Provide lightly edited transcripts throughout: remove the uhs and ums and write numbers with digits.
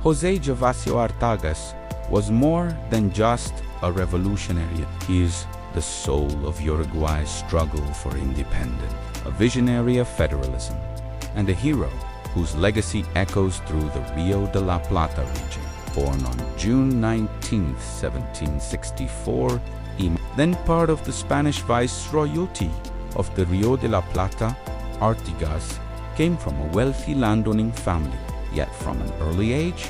José Gervasio Artigas was more than just a revolutionary. He is the soul of Uruguay's struggle for independence, a visionary of federalism, and a hero whose legacy echoes through the Rio de la Plata region. Born on June 19, 1764, then part of the Spanish viceroyalty of the Rio de la Plata, Artigas came from a wealthy landowning family, yet from an early age,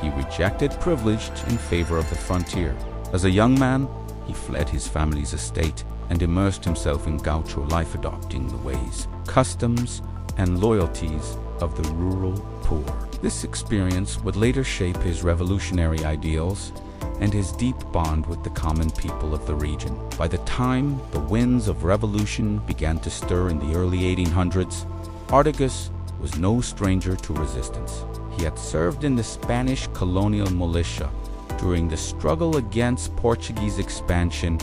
he rejected privilege in favor of the frontier. As a young man, he fled his family's estate and immersed himself in Gaucho life, adopting the ways, customs, and loyalties of the rural poor. This experience would later shape his revolutionary ideals and his deep bond with the common people of the region. By the time the winds of revolution began to stir in the early 1800s, Artigas was no stranger to resistance. He had served in the Spanish colonial militia during the struggle against Portuguese expansion,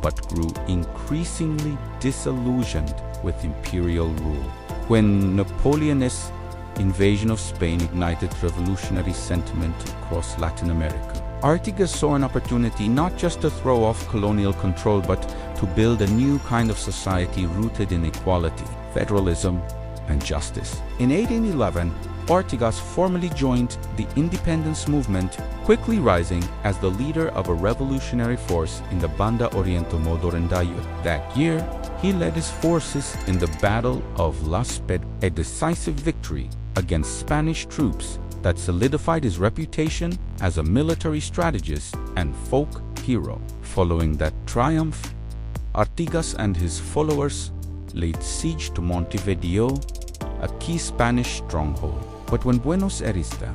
but grew increasingly disillusioned with imperial rule. When Napoleon's invasion of Spain ignited revolutionary sentiment across Latin America, Artigas saw an opportunity not just to throw off colonial control, but to build a new kind of society rooted in equality, federalism, and justice. In 1811, Artigas formally joined the independence movement, quickly rising as the leader of a revolutionary force in the Banda Oriental Modorendayo. That year, he led his forces in the Battle of Las Pedras, a decisive victory against Spanish troops that solidified his reputation as a military strategist and folk hero. Following that triumph, Artigas and his followers laid siege to Montevideo, a key Spanish stronghold. But when Buenos Aires, the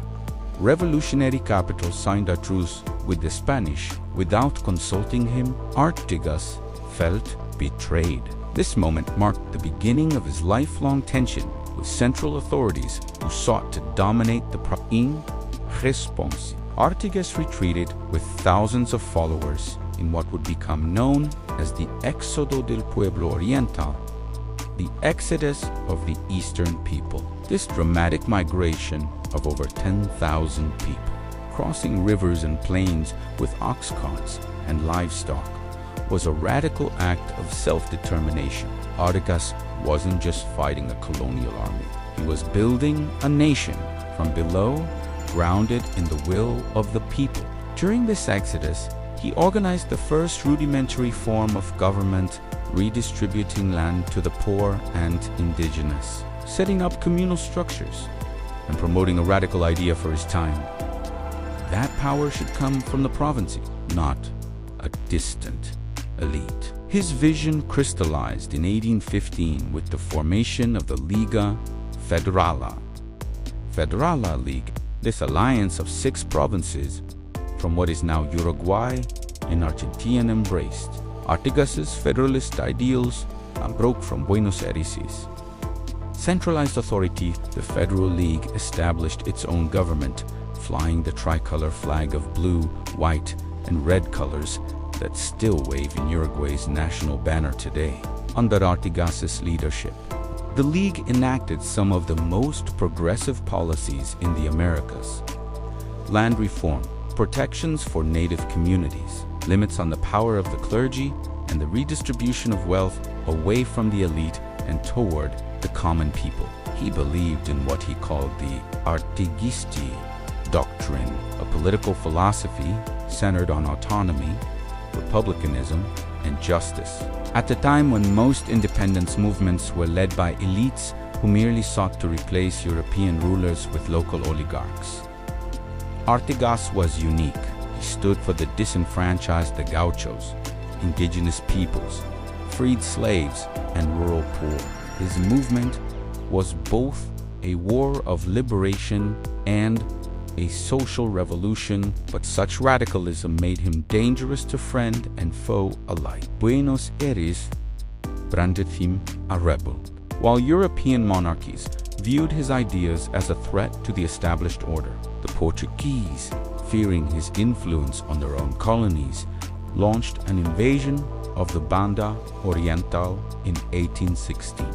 revolutionary capital, signed a truce with the Spanish without consulting him, Artigas felt betrayed. This moment marked the beginning of his lifelong tension with central authorities who sought to dominate the province. In response, Artigas retreated with thousands of followers in what would become known as the Éxodo del Pueblo Oriental, the exodus of the Eastern people. This dramatic migration of over 10,000 people, crossing rivers and plains with ox carts and livestock, was a radical act of self-determination. Artigas wasn't just fighting a colonial army. He was building a nation from below, grounded in the will of the people. During this exodus, he organized the first rudimentary form of government, redistributing land to the poor and indigenous, setting up communal structures, and promoting a radical idea for his time. That power should come from the province, not a distant elite. His vision crystallized in 1815 with the formation of the Liga Federal. League, this alliance of 6 provinces from what is now Uruguay and Argentina embraced Artigas's federalist ideals and broke from Buenos Aires' centralized authority. The Federal League established its own government, flying the tricolor flag of blue, white, and red colors that still wave in Uruguay's national banner today. Under Artigas's leadership, the League enacted some of the most progressive policies in the Americas: land reform, protections for native communities, limits on the power of the clergy, and the redistribution of wealth away from the elite and toward the common people. He believed in what he called the Artiguista doctrine, a political philosophy centered on autonomy, republicanism, and justice. At the time when most independence movements were led by elites who merely sought to replace European rulers with local oligarchs, Artigas was unique. He stood for the disenfranchised, the Gauchos, indigenous peoples, freed slaves, and rural poor. His movement was both a war of liberation and a social revolution, but such radicalism made him dangerous to friend and foe alike. Buenos Aires branded him a rebel, while European monarchies viewed his ideas as a threat to the established order. The Portuguese, fearing his influence on their own colonies, launched an invasion of the Banda Oriental in 1816.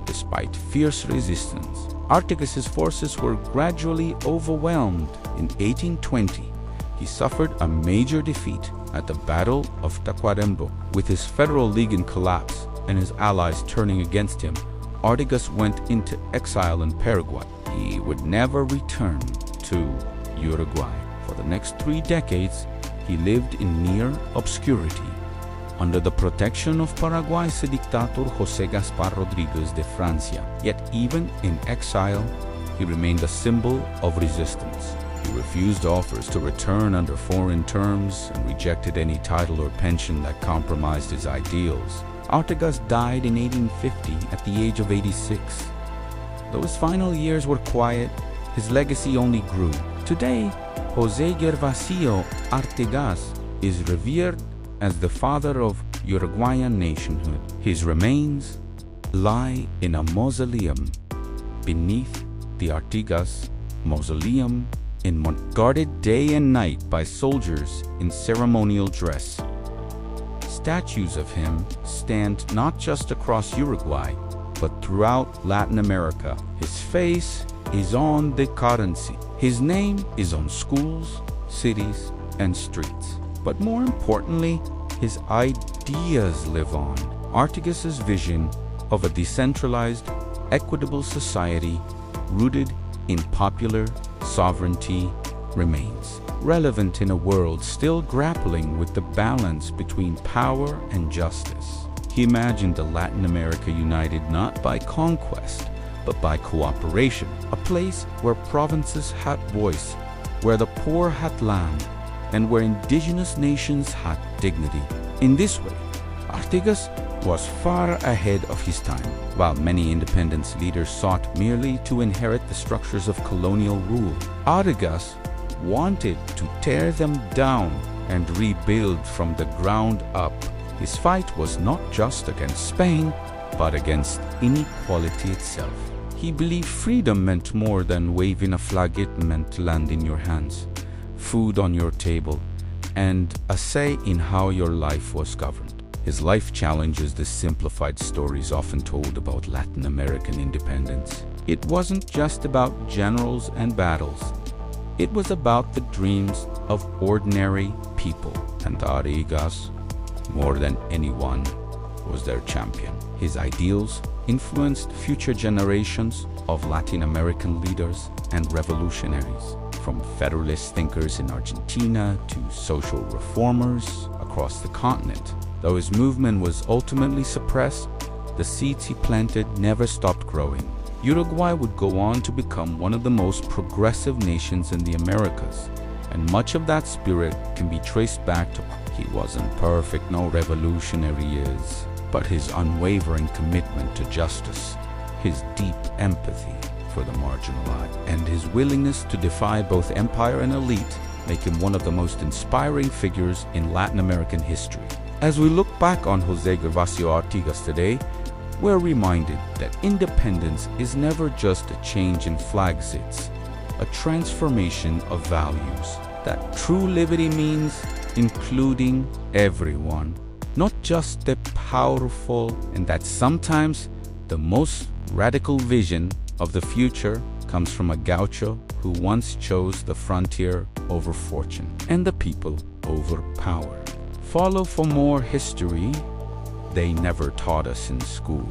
Despite fierce resistance, Artigas' forces were gradually overwhelmed. In 1820, he suffered a major defeat at the Battle of Tacuarembó. With his federal league in collapse and his allies turning against him, Artigas went into exile in Paraguay. He would never return to Uruguay. For the next 3 decades, he lived in near obscurity under the protection of Paraguay's dictator José Gaspar Rodríguez de Francia. Yet even in exile, he remained a symbol of resistance. He refused offers to return under foreign terms and rejected any title or pension that compromised his ideals. Artigas died in 1850 at the age of 86. Though his final years were quiet, his legacy only grew. Today, José Gervasio Artigas is revered as the father of Uruguayan nationhood. His remains lie in a mausoleum beneath the Artigas Mausoleum in guarded day and night by soldiers in ceremonial dress. Statues of him stand not just across Uruguay, but throughout Latin America. His face is on the currency. His name is on schools, cities, and streets. But more importantly, his ideas live on. Artigas' vision of a decentralized, equitable society rooted in popular sovereignty remains relevant in a world still grappling with the balance between power and justice. He imagined a Latin America united not by conquest, but by cooperation, a place where provinces had voice, where the poor had land, and where indigenous nations had dignity. In this way, Artigas was far ahead of his time. While many independence leaders sought merely to inherit the structures of colonial rule, Artigas wanted to tear them down and rebuild from the ground up. His fight was not just against Spain, but against inequality itself. He believed freedom meant more than waving a flag. It meant land in your hands, food on your table, and a say in how your life was governed. His life challenges the simplified stories often told about Latin American independence. It wasn't just about generals and battles. It was about the dreams of ordinary people, and Artigas, more than anyone, was their champion. His ideals influenced future generations of Latin American leaders and revolutionaries, from Federalist thinkers in Argentina to social reformers across the continent. Though his movement was ultimately suppressed, the seeds he planted never stopped growing. Uruguay would go on to become one of the most progressive nations in the Americas, and much of that spirit can be traced back to he wasn't perfect, no revolutionary is, but his unwavering commitment to justice, his deep empathy for the marginalized, and his willingness to defy both empire and elite make him one of the most inspiring figures in Latin American history. As we look back on José Gervasio Artigas today, we're reminded that independence is never just a change in flags, it's a transformation of values. That true liberty means including everyone, not just the powerful, and that sometimes the most radical vision of the future comes from a Gaucho who once chose the frontier over fortune and the people over power. Follow for more history they never taught us in school.